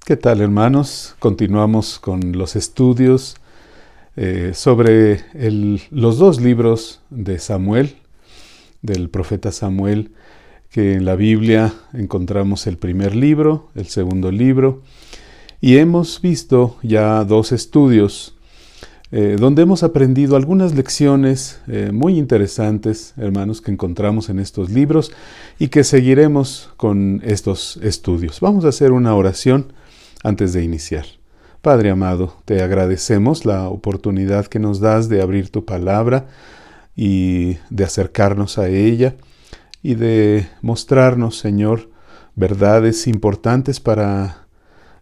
¿Qué tal, hermanos? Continuamos con los estudios sobre los dos libros de Samuel, del profeta Samuel, que en la Biblia encontramos el primer libro, el segundo libro, y hemos visto ya dos estudios donde hemos aprendido algunas lecciones muy interesantes, hermanos, que encontramos en estos libros y que seguiremos con estos estudios. Vamos a hacer una oración antes de iniciar. Padre amado, te agradecemos la oportunidad que nos das de abrir tu palabra y de acercarnos a ella y de mostrarnos, Señor, verdades importantes para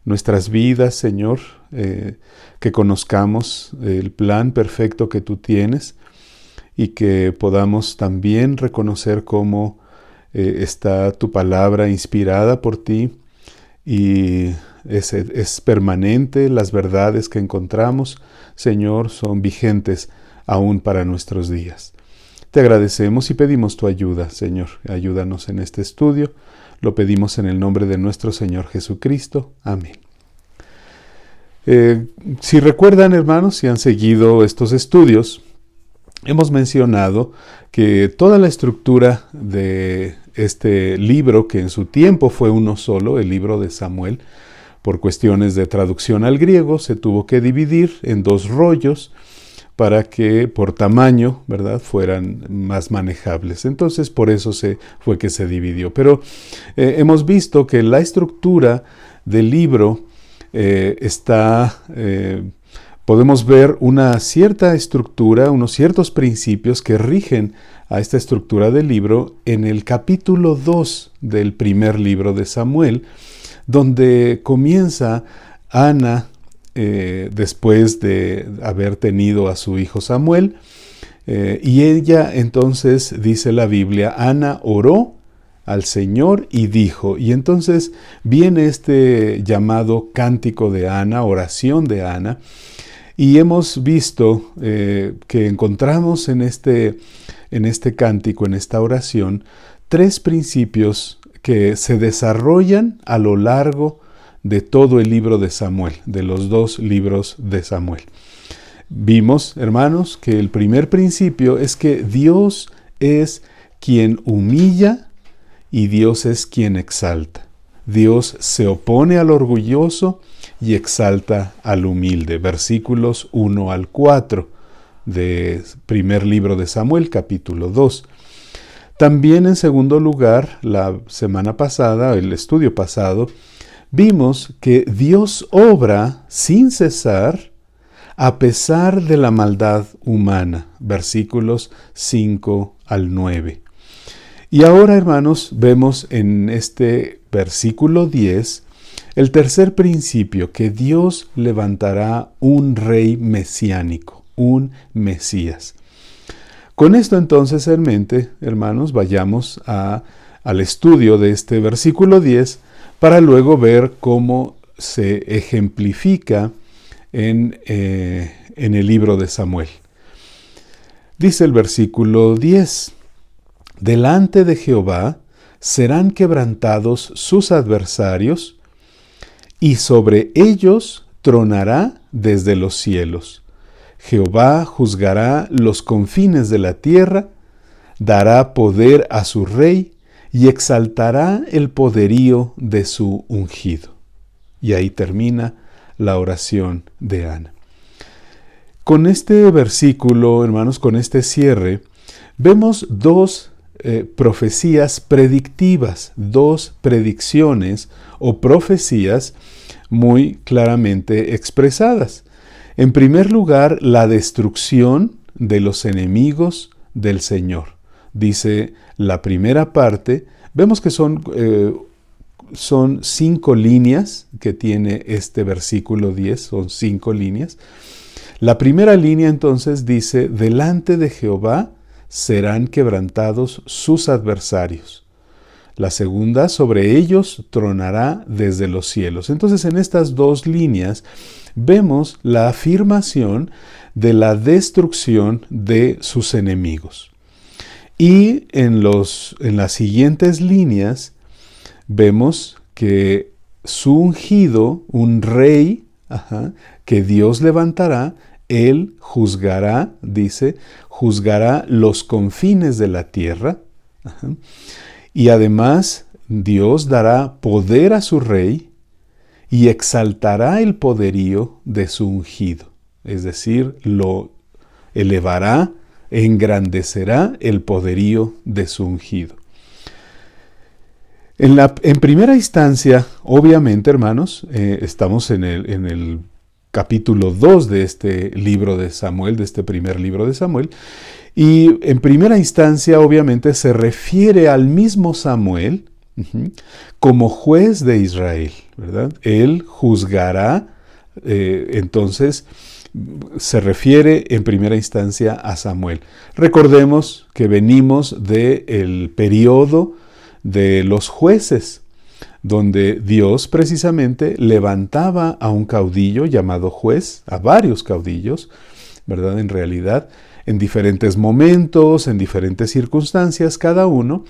nuestras vidas, Señor, que conozcamos el plan perfecto que tú tienes y que podamos también reconocer cómo está tu palabra inspirada por ti y es permanente. Las verdades que encontramos, Señor, son vigentes aún para nuestros días. Te agradecemos y pedimos tu ayuda, Señor. Ayúdanos en este estudio. Lo pedimos en el nombre de nuestro Señor Jesucristo. Amén. Si recuerdan, hermanos, si han seguido estos estudios, hemos mencionado que toda la estructura de este libro, que en su tiempo fue uno solo, el libro de Samuel, por cuestiones de traducción al griego, se tuvo que dividir en dos rollos para que por tamaño, ¿verdad?, fueran más manejables. Entonces, por eso fue que se dividió. Pero hemos visto que la estructura del libro podemos ver una cierta estructura, unos ciertos principios que rigen a esta estructura del libro en el capítulo 2 del primer libro de Samuel, donde comienza Ana, después de haber tenido a su hijo Samuel, y ella entonces, dice la Biblia, Ana oró al Señor y dijo, y entonces viene este llamado cántico de Ana, oración de Ana, y hemos visto que encontramos en este cántico, en esta oración, tres principios que se desarrollan a lo largo de todo el libro de Samuel, de los dos libros de Samuel. Vimos, hermanos, que el primer principio es que Dios es quien humilla y Dios es quien exalta. Dios se opone al orgulloso y exalta al humilde. Versículos 1 al 4 del primer libro de Samuel, capítulo 2. También, en segundo lugar, la semana pasada, el estudio pasado, vimos que Dios obra sin cesar a pesar de la maldad humana. Versículos 5 al 9. Y ahora, hermanos, vemos en este versículo 10 el tercer principio, que Dios levantará un rey mesiánico, un Mesías. Con esto entonces en mente, hermanos, vayamos al estudio de este versículo 10 para luego ver cómo se ejemplifica en el libro de Samuel. Dice el versículo 10, delante de Jehová serán quebrantados sus adversarios, y sobre ellos tronará desde los cielos. Jehová juzgará los confines de la tierra, dará poder a su rey, y exaltará el poderío de su ungido. Y ahí termina la oración de Ana. Con este versículo, hermanos, con este cierre, vemos dos profecías predictivas, dos predicciones o profecías muy claramente expresadas. En primer lugar, la destrucción de los enemigos del Señor. Dice la primera parte, vemos que son 5 líneas que tiene este versículo 10, son 5 líneas. La primera línea entonces dice, delante de Jehová serán quebrantados sus adversarios. La segunda, sobre ellos tronará desde los cielos. Entonces, en estas dos líneas vemos la afirmación de la destrucción de sus enemigos. Y en las siguientes líneas vemos que su ungido, un rey, que Dios levantará, él juzgará, dice, juzgará los confines de la tierra. Y además Dios dará poder a su rey y exaltará el poderío de su ungido. Es decir, lo elevará, engrandecerá el poderío de su ungido. En primera instancia, obviamente, hermanos, estamos en el capítulo 2 de este libro de Samuel, de este primer libro de Samuel, y en primera instancia, obviamente, se refiere al mismo Samuel como juez de Israel, ¿verdad? Él juzgará, entonces, se refiere en primera instancia a Samuel. Recordemos que venimos del periodo de los jueces, donde Dios precisamente levantaba a un caudillo llamado juez, a varios caudillos, ¿verdad? En realidad, en diferentes momentos, en diferentes circunstancias, cada uno,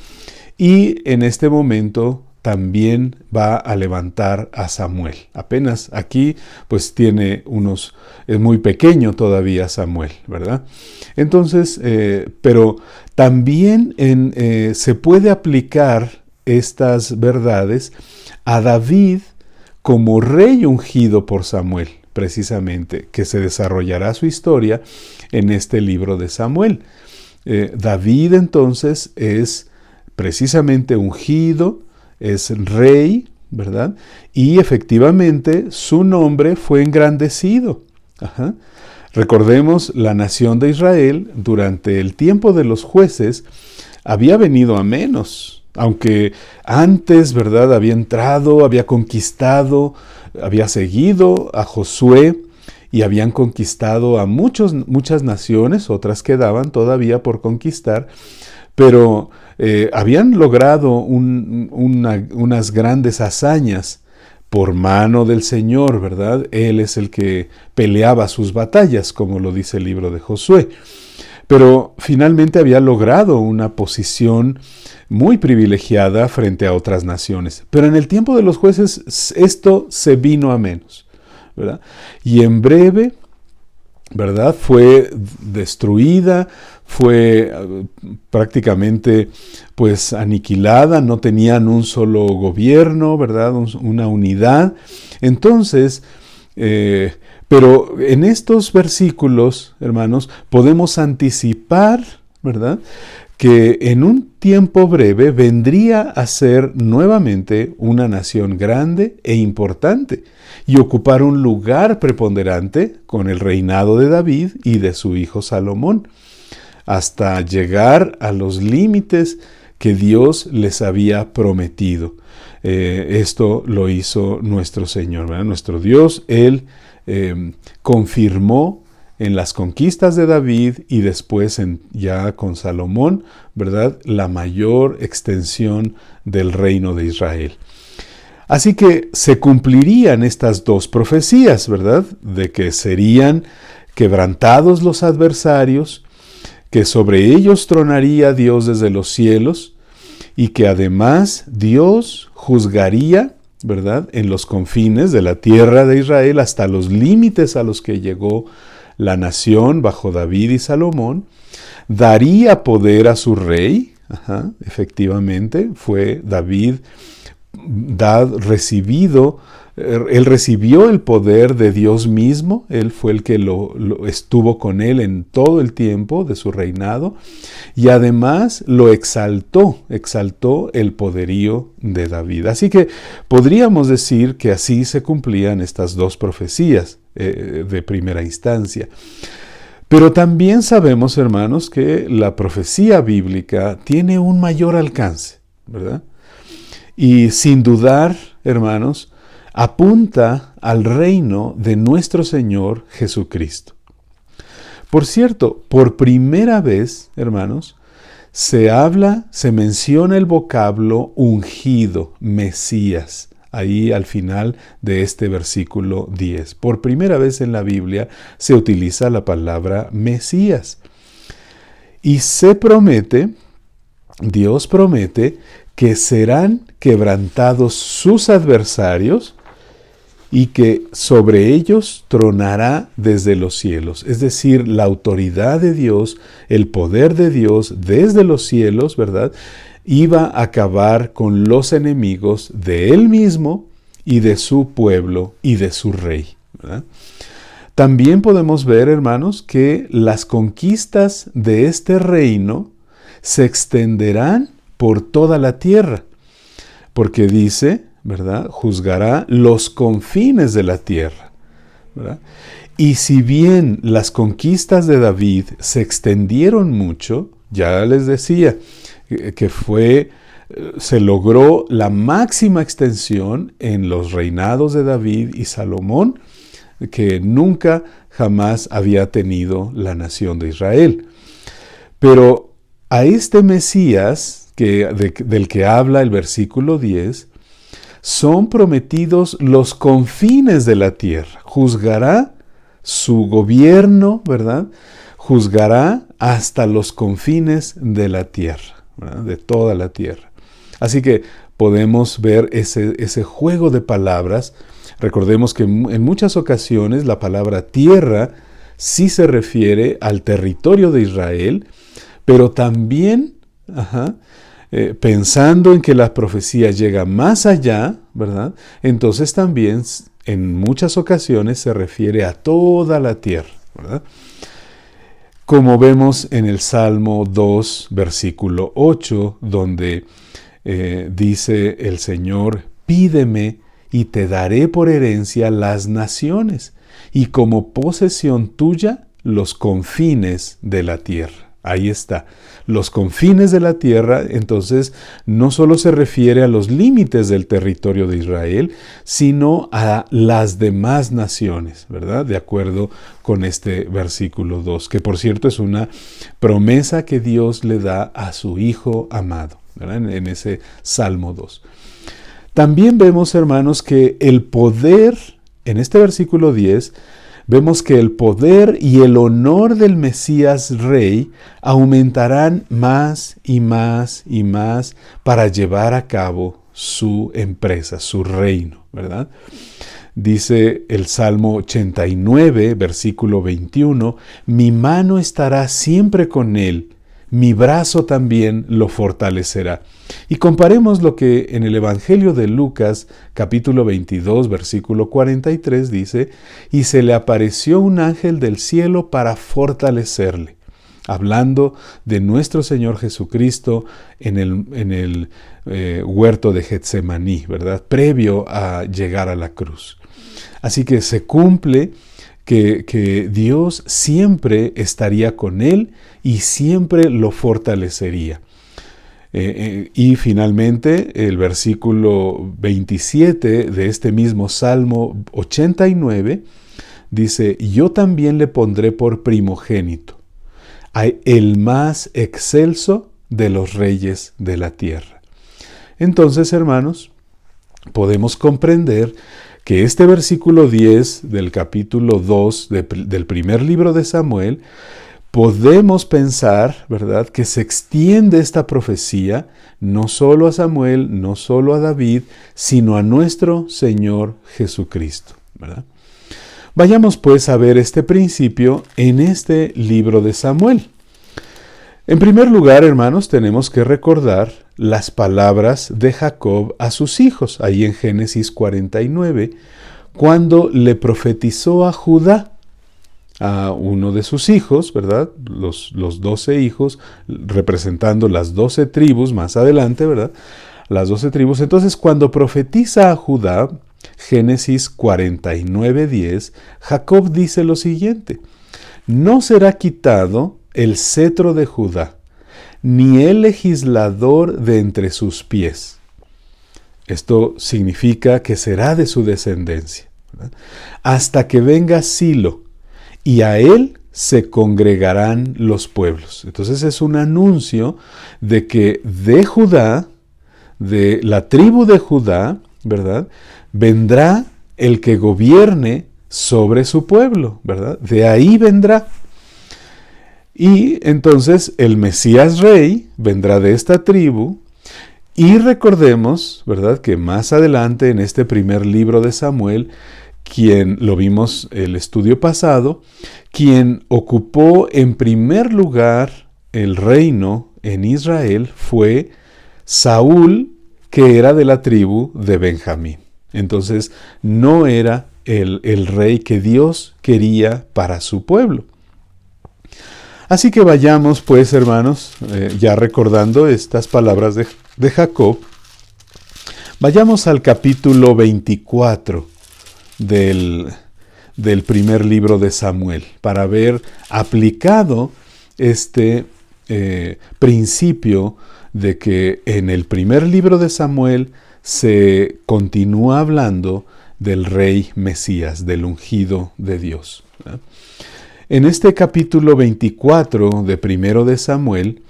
y en este momento también va a levantar a Samuel. Apenas aquí, pues es muy pequeño todavía Samuel, ¿verdad? Entonces, pero también se puede aplicar estas verdades a David como rey ungido por Samuel, precisamente, que se desarrollará su historia en este libro de Samuel. David entonces es precisamente ungido, es rey, ¿verdad? Y efectivamente su nombre fue engrandecido. Recordemos, la nación de Israel durante el tiempo de los jueces había venido a menos, aunque antes, ¿verdad? Había entrado, había conquistado, había seguido a Josué y habían conquistado a muchas naciones, otras quedaban todavía por conquistar, pero habían logrado unas grandes hazañas por mano del Señor, ¿verdad? Él es el que peleaba sus batallas, como lo dice el libro de Josué. Pero finalmente había logrado una posición muy privilegiada frente a otras naciones. Pero en el tiempo de los jueces esto se vino a menos, ¿verdad? Y en breve, ¿verdad? Fue destruida, fue prácticamente pues aniquilada, no tenían un solo gobierno, ¿verdad? Una unidad. Entonces, pero en estos versículos, hermanos, podemos anticipar, ¿verdad?, que en un tiempo breve vendría a ser nuevamente una nación grande e importante y ocupar un lugar preponderante con el reinado de David y de su hijo Salomón, hasta llegar a los límites que Dios les había prometido. Esto lo hizo nuestro Señor, ¿verdad? Nuestro Dios. Él confirmó en las conquistas de David y después ya con Salomón, ¿verdad?, la mayor extensión del reino de Israel. Así que se cumplirían estas dos profecías, ¿verdad?, de que serían quebrantados los adversarios, que sobre ellos tronaría Dios desde los cielos y que además Dios juzgaría, ¿verdad?, en los confines de la tierra de Israel hasta los límites a los que llegó la nación bajo David y Salomón, daría poder a su rey. Efectivamente, fue David él recibió el poder de Dios mismo, él fue el que estuvo con él en todo el tiempo de su reinado, y además lo exaltó el poderío de David. Así que podríamos decir que así se cumplían estas dos profecías de primera instancia. Pero también sabemos, hermanos, que la profecía bíblica tiene un mayor alcance, ¿verdad? Y sin dudar, hermanos, apunta al reino de nuestro Señor Jesucristo. Por cierto, por primera vez, hermanos, se menciona el vocablo ungido, Mesías, ahí al final de este versículo 10. Por primera vez en la Biblia se utiliza la palabra Mesías. Y Dios promete que serán quebrantados sus adversarios y que sobre ellos tronará desde los cielos. Es decir, la autoridad de Dios, el poder de Dios desde los cielos, ¿verdad?, iba a acabar con los enemigos de él mismo y de su pueblo y de su rey, ¿verdad? También podemos ver, hermanos, que las conquistas de este reino se extenderán por toda la tierra, porque dice, ¿verdad?, juzgará los confines de la tierra, ¿verdad? Y si bien las conquistas de David se extendieron mucho, ya les decía que se logró la máxima extensión en los reinados de David y Salomón, que nunca jamás había tenido la nación de Israel. Pero a este Mesías del que habla el versículo 10, son prometidos los confines de la tierra. Juzgará su gobierno, ¿verdad? Juzgará hasta los confines de la tierra, ¿verdad?, de toda la tierra. Así que podemos ver ese juego de palabras. Recordemos que en muchas ocasiones la palabra tierra sí se refiere al territorio de Israel, pero también, pensando en que la profecía llega más allá, ¿verdad?, entonces también en muchas ocasiones se refiere a toda la tierra, ¿verdad? Como vemos en el Salmo 2, versículo 8, donde dice el Señor: pídeme y te daré por herencia las naciones, y como posesión tuya los confines de la tierra. Ahí está, los confines de la tierra. Entonces no solo se refiere a los límites del territorio de Israel, sino a las demás naciones, ¿verdad? De acuerdo con este versículo 2, que por cierto es una promesa que Dios le da a su Hijo amado, ¿verdad?, en ese Salmo 2. También vemos, hermanos, que el poder, en este versículo 10, vemos que el poder y el honor del Mesías Rey aumentarán más y más y más para llevar a cabo su empresa, su reino, ¿verdad? Dice el Salmo 89, versículo 21, mi mano estará siempre con él, mi brazo también lo fortalecerá. Y comparemos lo que en el Evangelio de Lucas, capítulo 22, versículo 43, dice: y se le apareció un ángel del cielo para fortalecerle, hablando de nuestro Señor Jesucristo en el huerto de Getsemaní, ¿verdad?, previo a llegar a la cruz. Así que se cumple que Dios siempre estaría con él y siempre lo fortalecería. Y finalmente el versículo 27 de este mismo Salmo 89 dice: yo también le pondré por primogénito, el más excelso de los reyes de la tierra. Entonces, hermanos, podemos comprender que este versículo 10 del capítulo 2 del primer libro de Samuel, podemos pensar, ¿verdad?, que se extiende esta profecía no solo a Samuel, no solo a David, sino a nuestro Señor Jesucristo, ¿verdad? Vayamos pues a ver este principio en este libro de Samuel. En primer lugar, hermanos, tenemos que recordar las palabras de Jacob a sus hijos, ahí en Génesis 49, cuando le profetizó a Judá, a uno de sus hijos, ¿verdad? Los 12 hijos, representando las 12 tribus más adelante, ¿verdad? Las 12 tribus. Entonces, cuando profetiza a Judá, Génesis 49:10, Jacob dice lo siguiente: no será quitado el cetro de Judá, ni el legislador de entre sus pies. Esto significa que será de su descendencia, ¿verdad?, hasta que venga Silo, y a él se congregarán los pueblos. Entonces es un anuncio de que de Judá, de la tribu de Judá, ¿verdad?, vendrá el que gobierne sobre su pueblo, ¿verdad? De ahí vendrá. Y entonces el Mesías Rey vendrá de esta tribu, Y recordemos, ¿verdad?, que más adelante en este primer libro de Samuel, quien lo vimos el estudio pasado, quien ocupó en primer lugar el reino en Israel fue Saúl, que era de la tribu de Benjamín. Entonces no era el rey que Dios quería para su pueblo. Así que vayamos pues, hermanos, ya recordando estas palabras de Jacob, vayamos al capítulo 24 del primer libro de Samuel, para ver aplicado este principio de que en el primer libro de Samuel se continúa hablando del rey Mesías, del ungido de Dios, ¿verdad? En este capítulo 24 de primero de Samuel,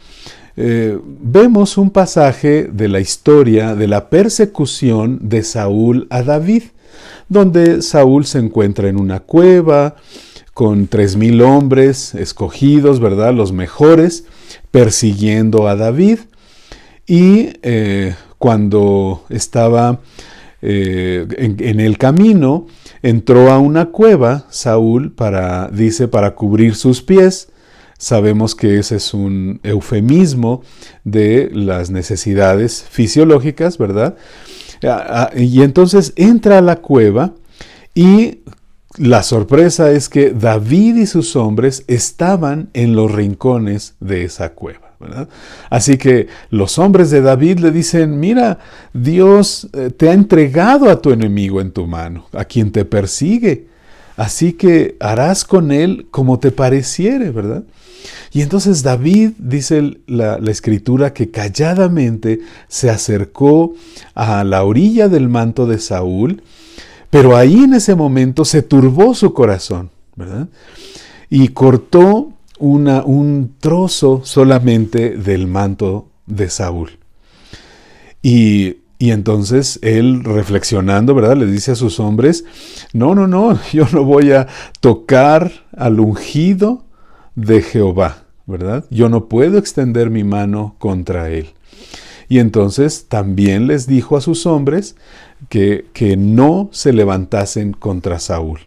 vemos un pasaje de la historia de la persecución de Saúl a David, donde Saúl se encuentra en una cueva con 3,000 hombres escogidos, ¿verdad?, los mejores, persiguiendo a David. Y cuando estaba en el camino, entró a una cueva Saúl para cubrir sus pies. Sabemos que ese es un eufemismo de las necesidades fisiológicas, ¿verdad? Y entonces entra a la cueva y la sorpresa es que David y sus hombres estaban en los rincones de esa cueva, ¿verdad? Así que los hombres de David le dicen, mira, Dios te ha entregado a tu enemigo en tu mano, a quien te persigue. Así que harás con él como te pareciere, ¿verdad? Y entonces David, dice la escritura, que calladamente se acercó a la orilla del manto de Saúl, pero ahí en ese momento se turbó su corazón, ¿verdad? Y cortó un trozo solamente del manto de Saúl. Y entonces él, reflexionando, ¿verdad?, le dice a sus hombres, no, yo no voy a tocar al ungido de Jehová, ¿verdad? Yo no puedo extender mi mano contra él. Y entonces también les dijo a sus hombres que no se levantasen contra Saúl.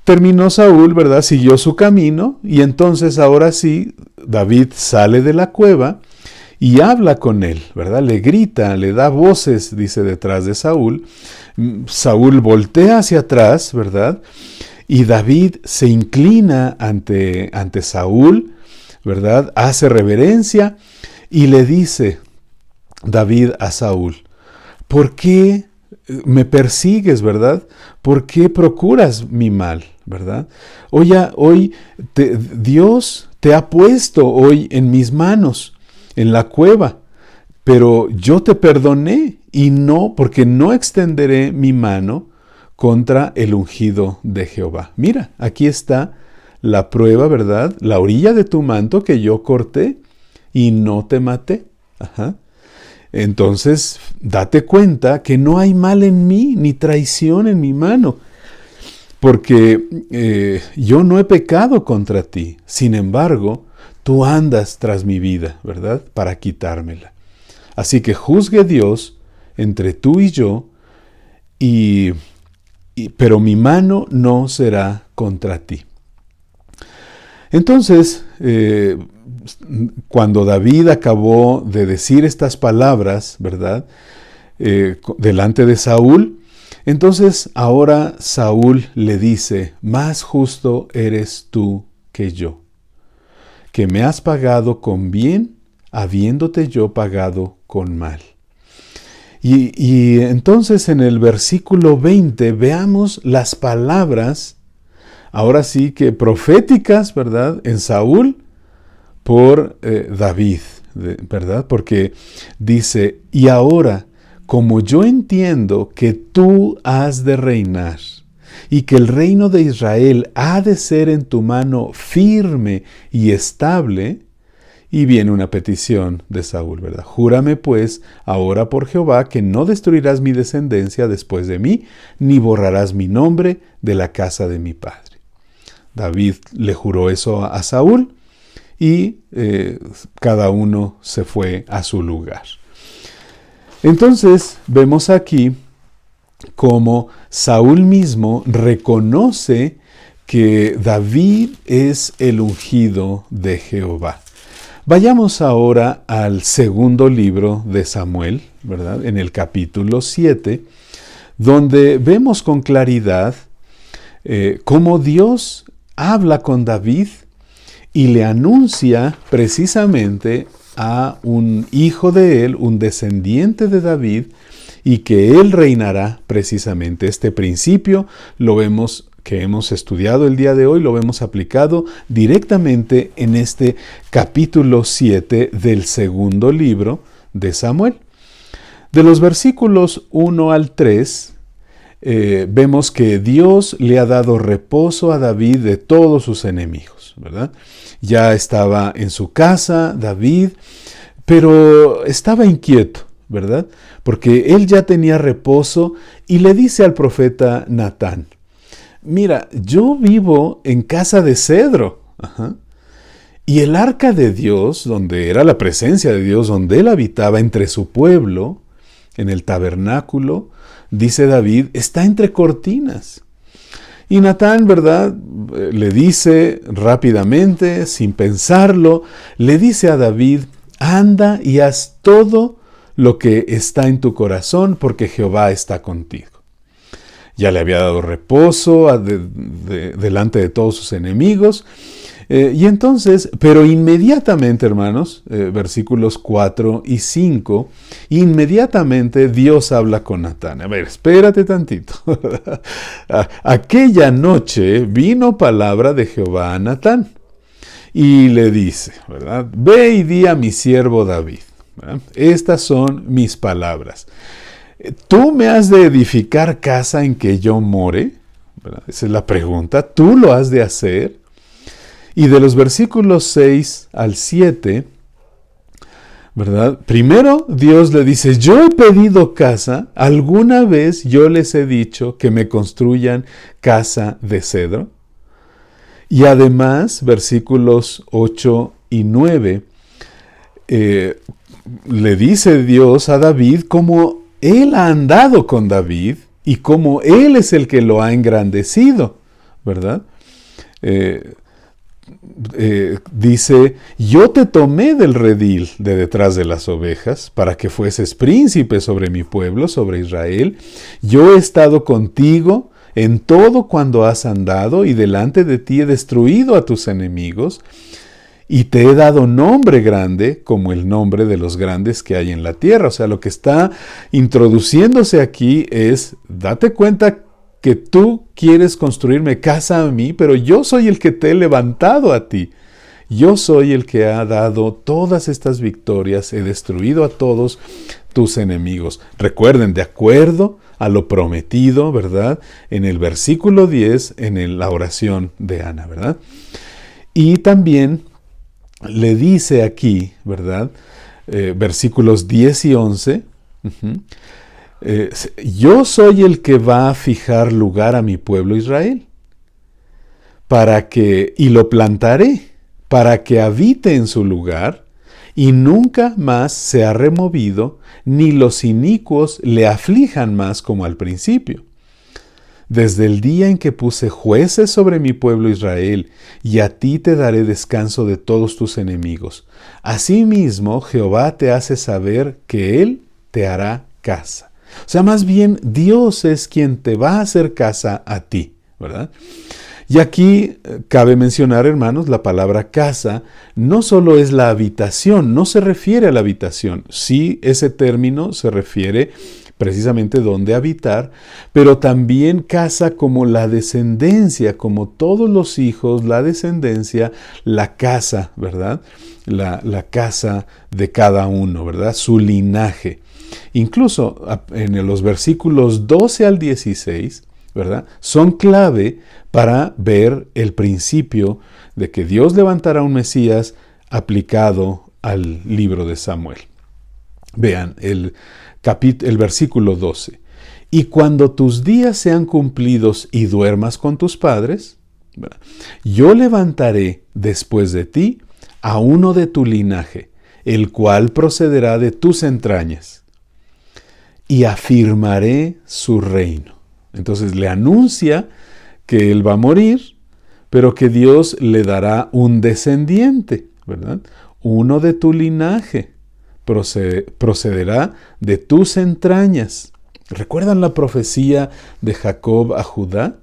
Terminó Saúl, ¿verdad?, siguió su camino, y entonces ahora sí, David sale de la cueva y habla con él, ¿verdad? Le grita, le da voces, dice, detrás de Saúl. Saúl voltea hacia atrás, ¿verdad? Y David se inclina ante Saúl, ¿verdad? Hace reverencia y le dice David a Saúl, ¿por qué me persigues, verdad? ¿Por qué procuras mi mal, verdad? Hoy Dios te ha puesto hoy en mis manos, en la cueva, pero yo te perdoné y no, porque no extenderé mi mano contra el ungido de Jehová. Mira, aquí está la prueba, ¿verdad? La orilla de tu manto que yo corté y no te maté. Ajá. Entonces, date cuenta que no hay mal en mí, ni traición en mi mano, porque yo no he pecado contra ti. Sin embargo, tú andas tras mi vida, ¿verdad?, para quitármela. Así que juzgue Dios entre tú y yo, pero mi mano no será contra ti. Entonces, cuando David acabó de decir estas palabras, ¿verdad?, delante de Saúl, entonces ahora Saúl le dice, más justo eres tú que yo, que me has pagado con bien, habiéndote yo pagado con mal. Y entonces en el versículo 20 veamos las palabras, ahora sí que proféticas, ¿verdad?, en Saúl por David, ¿verdad? Porque dice, y ahora, como yo entiendo que tú has de reinar y que el reino de Israel ha de ser en tu mano firme y estable, y viene una petición de Saúl, ¿verdad? Júrame pues ahora por Jehová que no destruirás mi descendencia después de mí, ni borrarás mi nombre de la casa de mi padre. David le juró eso a Saúl y cada uno se fue a su lugar. Entonces vemos aquí cómo Saúl mismo reconoce que David es el ungido de Jehová. Vayamos ahora al segundo libro de Samuel, ¿verdad? En el capítulo 7, donde vemos con claridad cómo Dios habla con David y le anuncia precisamente a un hijo de él, un descendiente de David, y que él reinará precisamente. Este principio lo vemos que hemos estudiado el día de hoy, lo vemos aplicado directamente en este capítulo 7 del segundo libro de Samuel. De los versículos 1 al 3, vemos que Dios le ha dado reposo a David de todos sus enemigos, ¿verdad? Ya estaba en su casa David, pero estaba inquieto, ¿verdad? Porque él ya tenía reposo y le dice al profeta Natán: mira, yo vivo en casa de cedro. Y el arca de Dios, donde era la presencia de Dios, donde él habitaba entre su pueblo, en el tabernáculo, dice David, está entre cortinas. Y Natán, ¿verdad?, le dice rápidamente, sin pensarlo, le dice a David: anda y haz todo lo que está en tu corazón, porque Jehová está contigo. Ya le había dado reposo delante de todos sus enemigos. Y entonces, pero inmediatamente, hermanos, versículos 4 y 5, inmediatamente Dios habla con Natán. A ver, espérate tantito. Aquella noche vino palabra de Jehová a Natán y le dice, ¿verdad? Ve y di a mi siervo David, ¿verdad? Estas son mis palabras. ¿Tú me has de edificar casa en que yo more? ¿Verdad? Esa es la pregunta. ¿Tú lo has de hacer? Y de los versículos 6 al 7, ¿verdad? Primero Dios le dice: yo he pedido casa, ¿alguna vez yo les he dicho que me construyan casa de cedro? Y además, versículos 8 y 9, le dice Dios a David cómo él ha andado con David y cómo él es el que lo ha engrandecido, ¿verdad? Dice: yo te tomé del redil de detrás de las ovejas para que fueses príncipe sobre mi pueblo, sobre Israel. Yo he estado contigo en todo cuando has andado, y delante de ti he destruido a tus enemigos, y te he dado nombre grande como el nombre de los grandes que hay en la tierra. O sea, lo que está introduciéndose aquí es: date cuenta que tú quieres construirme casa a mí, pero yo soy el que te he levantado a ti. Yo soy el que ha dado todas estas victorias, he destruido a todos tus enemigos. Recuerden, de acuerdo a lo prometido, ¿verdad? En el versículo 10, en la oración de Ana, ¿verdad? Y también le dice aquí, ¿verdad? Versículos 10 y 11, yo soy el que va a fijar lugar a mi pueblo Israel, y lo plantaré, para que habite en su lugar, y nunca más sea removido, ni los inicuos le aflijan más como al principio. Desde el día en que puse jueces sobre mi pueblo Israel, y a ti te daré descanso de todos tus enemigos. Asimismo, Jehová te hace saber que Él te hará casa. O sea, más bien, Dios es quien te va a hacer casa a ti, ¿verdad? Y aquí cabe mencionar, hermanos, la palabra casa no solo es la habitación, no se refiere a la habitación. Sí, ese término se refiere precisamente donde habitar, pero también casa como la descendencia, como todos los hijos, la descendencia, la casa, ¿verdad? La casa de cada uno, ¿verdad? Su linaje. Incluso en los versículos 12 al 16, ¿verdad?, son clave para ver el principio de que Dios levantará un Mesías aplicado al libro de Samuel. Vean el versículo 12. Y cuando tus días sean cumplidos y duermas con tus padres, ¿verdad?, yo levantaré después de ti a uno de tu linaje, el cual procederá de tus entrañas. y afirmaré su reino. Entonces le anuncia que él va a morir, pero que Dios le dará un descendiente, ¿verdad? Uno de tu linaje procederá de tus entrañas. ¿Recuerdan la profecía de Jacob a Judá?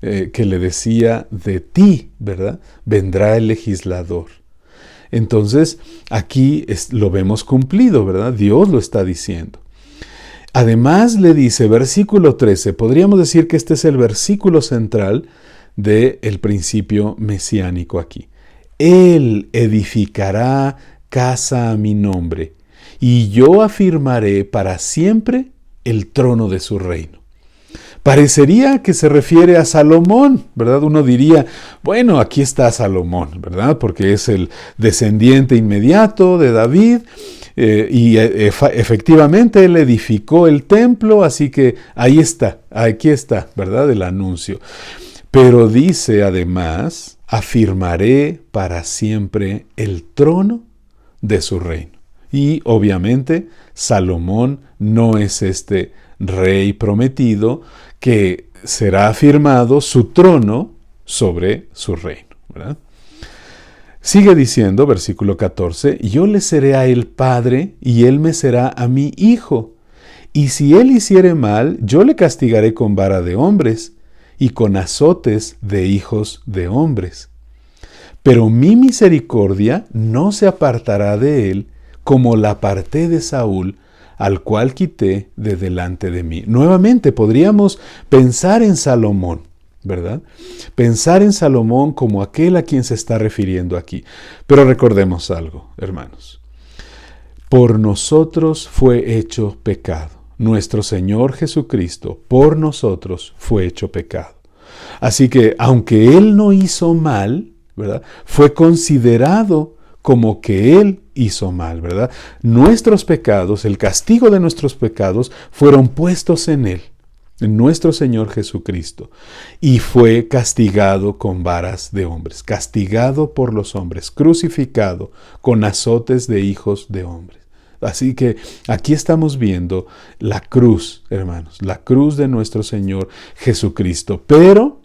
Que le decía, de ti, ¿verdad? Vendrá el legislador. Entonces, aquí lo vemos cumplido, ¿verdad? Dios lo está diciendo. Además le dice, versículo 13, podríamos decir que este es el versículo central del principio mesiánico aquí. Él edificará casa a mi nombre, y yo afirmaré para siempre el trono de su reino. Parecería que se refiere a Salomón, ¿verdad? Uno diría, bueno, aquí está Salomón, ¿verdad? Porque es el descendiente inmediato de David, y efectivamente él edificó el templo, así que ahí está, aquí está, ¿verdad? El anuncio. Pero dice además, afirmaré para siempre el trono de su reino. Y obviamente Salomón no es este rey prometido que será afirmado su trono sobre su reino, ¿verdad? Sigue diciendo, versículo 14, yo le seré a él padre y él me será a mí hijo. Y si él hiciere mal, yo le castigaré con vara de hombres y con azotes de hijos de hombres. Pero mi misericordia no se apartará de él, como la aparté de Saúl, al cual quité de delante de mí. Nuevamente podríamos pensar en Salomón, ¿verdad? Pensar en Salomón como aquel a quien se está refiriendo aquí. Pero recordemos algo, hermanos. Por nosotros fue hecho pecado. Nuestro Señor Jesucristo, por nosotros fue hecho pecado. Así que, aunque Él no hizo mal, ¿verdad? Fue considerado como que Él hizo mal, ¿verdad? Nuestros pecados, el castigo de nuestros pecados, fueron puestos en Él, en nuestro Señor Jesucristo, y fue castigado con varas de hombres, castigado por los hombres, crucificado con azotes de hijos de hombres. Así que aquí estamos viendo la cruz, hermanos, la cruz de nuestro Señor Jesucristo. Pero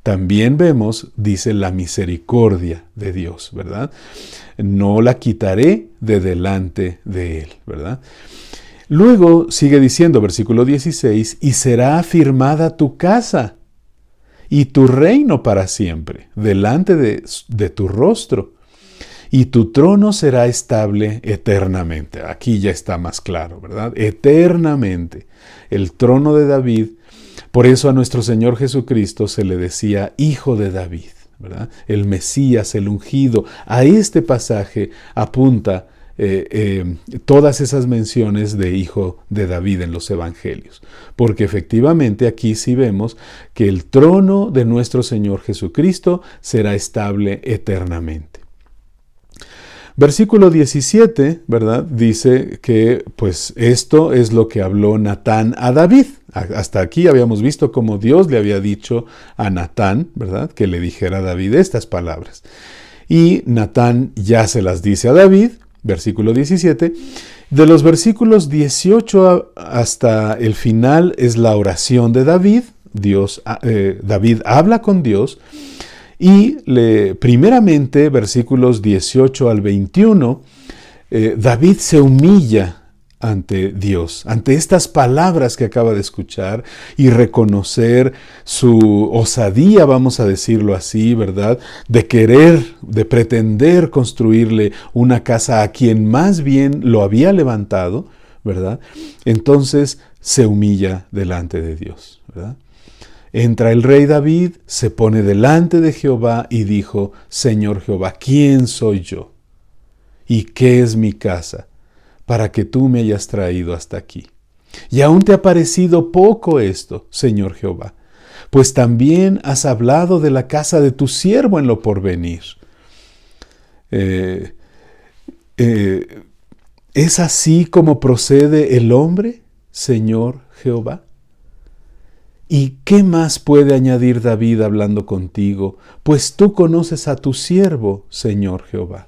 también vemos, dice, la misericordia de Dios, ¿verdad? No la quitaré de delante de Él, ¿verdad? Luego sigue diciendo, versículo 16, y será afirmada tu casa y tu reino para siempre, delante de tu rostro. Y tu trono será estable eternamente. Aquí ya está más claro, ¿verdad? Eternamente. El trono de David. Por eso a nuestro Señor Jesucristo se le decía Hijo de David, ¿verdad? El Mesías, el ungido. A este pasaje apunta todas esas menciones de Hijo de David en los Evangelios. Porque efectivamente aquí sí vemos que el trono de nuestro Señor Jesucristo será estable eternamente. Versículo 17, ¿verdad? Dice que pues esto es lo que habló Natán a David. Hasta aquí habíamos visto cómo Dios le había dicho a Natán, ¿verdad? Que le dijera a David estas palabras. Y Natán ya se las dice a David, versículo 17. De los versículos 18 hasta el final es la oración de David. David habla con Dios. Y primeramente, versículos 18 al 21, David se humilla ante Dios, ante estas palabras que acaba de escuchar y reconocer su osadía, vamos a decirlo así, ¿verdad? De pretender construirle una casa a quien más bien lo había levantado, ¿verdad? Entonces se humilla delante de Dios, ¿verdad? Entra el rey David, se pone delante de Jehová y dijo, Señor Jehová, ¿quién soy yo? ¿Y qué es mi casa para que tú me hayas traído hasta aquí? Y aún te ha parecido poco esto, Señor Jehová, pues también has hablado de la casa de tu siervo en lo porvenir. ¿Es así como procede el hombre, Señor Jehová? ¿Y qué más puede añadir David hablando contigo? Pues tú conoces a tu siervo, Señor Jehová.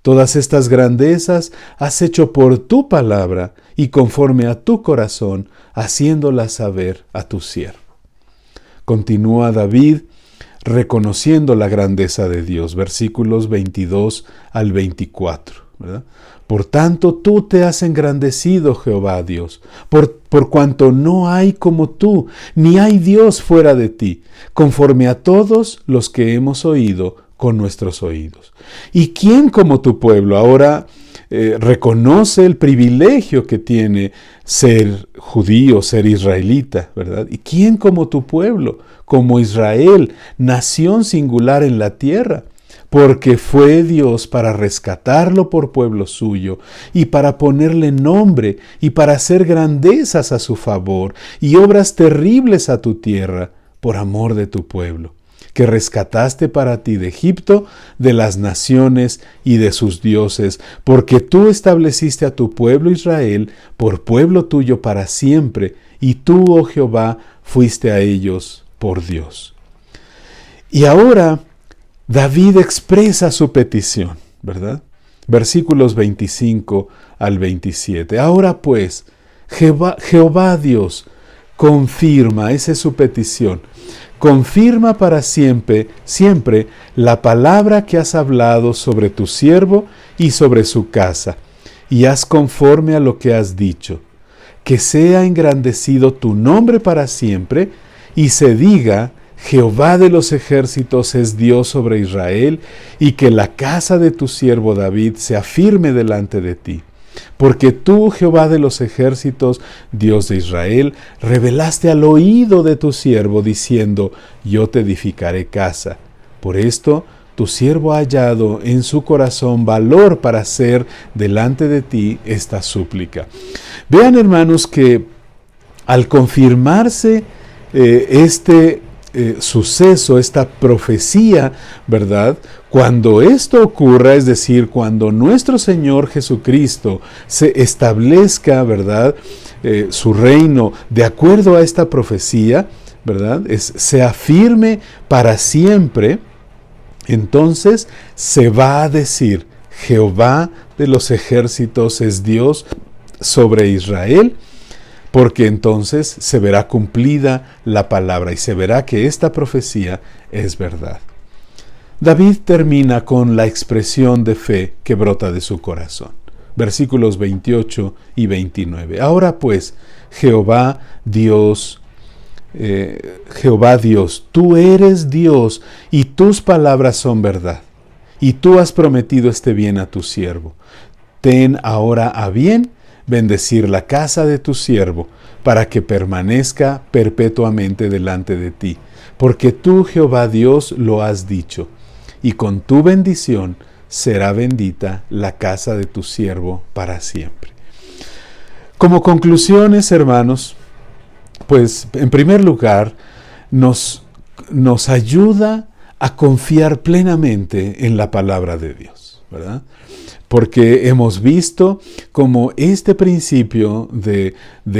Todas estas grandezas has hecho por tu palabra y conforme a tu corazón, haciéndolas saber a tu siervo. Continúa David reconociendo la grandeza de Dios, versículos 22 al 24, ¿verdad? Por tanto, tú te has engrandecido, Jehová Dios, por cuanto no hay como tú, ni hay Dios fuera de ti, conforme a todos los que hemos oído con nuestros oídos. ¿Y quién como tu pueblo? Ahora reconoce el privilegio que tiene ser judío, ser israelita, ¿verdad? ¿Y quién como tu pueblo? Como Israel, nación singular en la tierra. Porque fue Dios para rescatarlo por pueblo suyo, y para ponerle nombre, y para hacer grandezas a su favor, y obras terribles a tu tierra, por amor de tu pueblo, que rescataste para ti de Egipto, de las naciones y de sus dioses, porque tú estableciste a tu pueblo Israel por pueblo tuyo para siempre, y tú, oh Jehová, fuiste a ellos por Dios. Y ahora David expresa su petición, ¿verdad? Versículos 25 al 27. Ahora pues, Jehová Dios, confirma, esa es su petición, confirma para siempre la palabra que has hablado sobre tu siervo y sobre su casa, y haz conforme a lo que has dicho. Que sea engrandecido tu nombre para siempre, y se diga, Jehová de los ejércitos es Dios sobre Israel, y que la casa de tu siervo David sea firme delante de ti. Porque tú, Jehová de los ejércitos, Dios de Israel, revelaste al oído de tu siervo, diciendo, yo te edificaré casa. Por esto, tu siervo ha hallado en su corazón valor para hacer delante de ti esta súplica. Hermanos, que al confirmarse suceso, esta profecía, ¿verdad? Cuando esto ocurra, es decir, cuando nuestro Señor Jesucristo se establezca, ¿verdad? Su reino de acuerdo a esta profecía, ¿verdad? Se afirme para siempre, entonces se va a decir, Jehová de los ejércitos es Dios sobre Israel, porque entonces se verá cumplida la palabra y se verá que esta profecía es verdad. David termina con la expresión de fe que brota de su corazón. Versículos 28 y 29. Ahora pues, Jehová Dios, tú eres Dios y tus palabras son verdad. Y tú has prometido este bien a tu siervo. Ten ahora a bien bendecir la casa de tu siervo, para que permanezca perpetuamente delante de ti. Porque tú, Jehová Dios, lo has dicho, y con tu bendición será bendita la casa de tu siervo para siempre. Como conclusiones, hermanos, pues en primer lugar, nos ayuda a confiar plenamente en la palabra de Dios, ¿verdad? Porque hemos visto como este principio de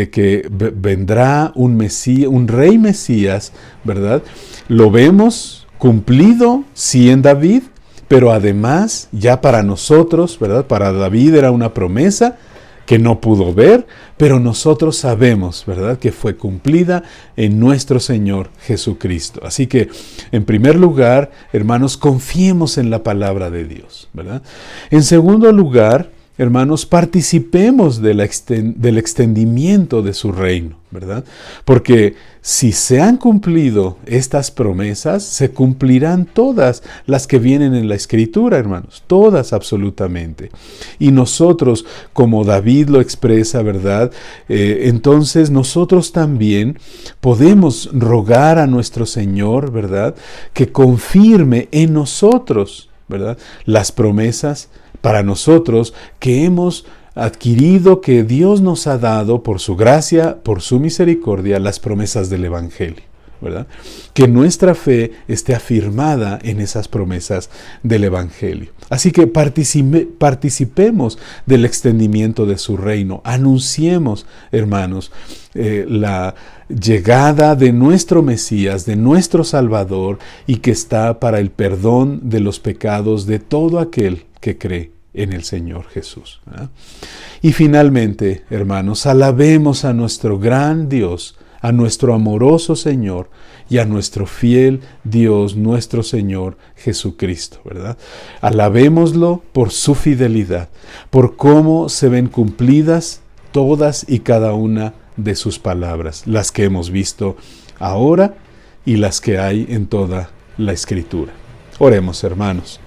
que vendrá un rey Mesías, ¿verdad? Lo vemos cumplido, sí, en David, pero además ya para nosotros, ¿verdad? Para David era una promesa que no pudo ver, pero nosotros sabemos, ¿verdad?, que fue cumplida en nuestro Señor Jesucristo. Así que, en primer lugar, hermanos, confiemos en la palabra de Dios, ¿verdad? En segundo lugar, hermanos, participemos del extendimiento de su reino, ¿verdad? Porque si se han cumplido estas promesas, se cumplirán todas las que vienen en la Escritura, hermanos, todas absolutamente. Y nosotros, como David lo expresa, ¿verdad? Entonces nosotros también podemos rogar a nuestro Señor, ¿verdad?, que confirme en nosotros, ¿verdad?, las promesas para nosotros que hemos adquirido, que Dios nos ha dado por su gracia, por su misericordia, las promesas del Evangelio, ¿verdad? Que nuestra fe esté afirmada en esas promesas del Evangelio. Así que participemos del extendimiento de su reino. Anunciemos, hermanos, la llegada de nuestro Mesías, de nuestro Salvador, y que está para el perdón de los pecados de todo aquel que cree en el Señor Jesús. Y finalmente, hermanos, alabemos a nuestro gran Dios, a nuestro amoroso Señor y a nuestro fiel Dios, nuestro Señor Jesucristo, ¿verdad? Alabémoslo por su fidelidad, por cómo se ven cumplidas todas y cada una de sus palabras, las que hemos visto ahora y las que hay en toda la Escritura. Oremos, hermanos.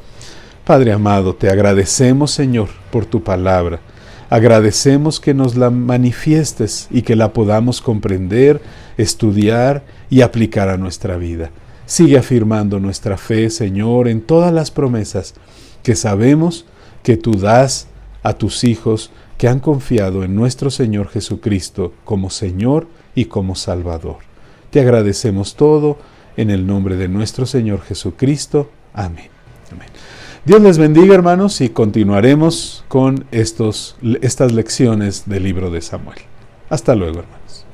Padre amado, te agradecemos, Señor, por tu palabra. Agradecemos que nos la manifiestes y que la podamos comprender, estudiar y aplicar a nuestra vida. Sigue afirmando nuestra fe, Señor, en todas las promesas que sabemos que tú das a tus hijos que han confiado en nuestro Señor Jesucristo como Señor y como Salvador. Te agradecemos todo en el nombre de nuestro Señor Jesucristo. Amén. Amén. Dios les bendiga, hermanos, y continuaremos con estas lecciones del libro de Samuel. Hasta luego, hermanos.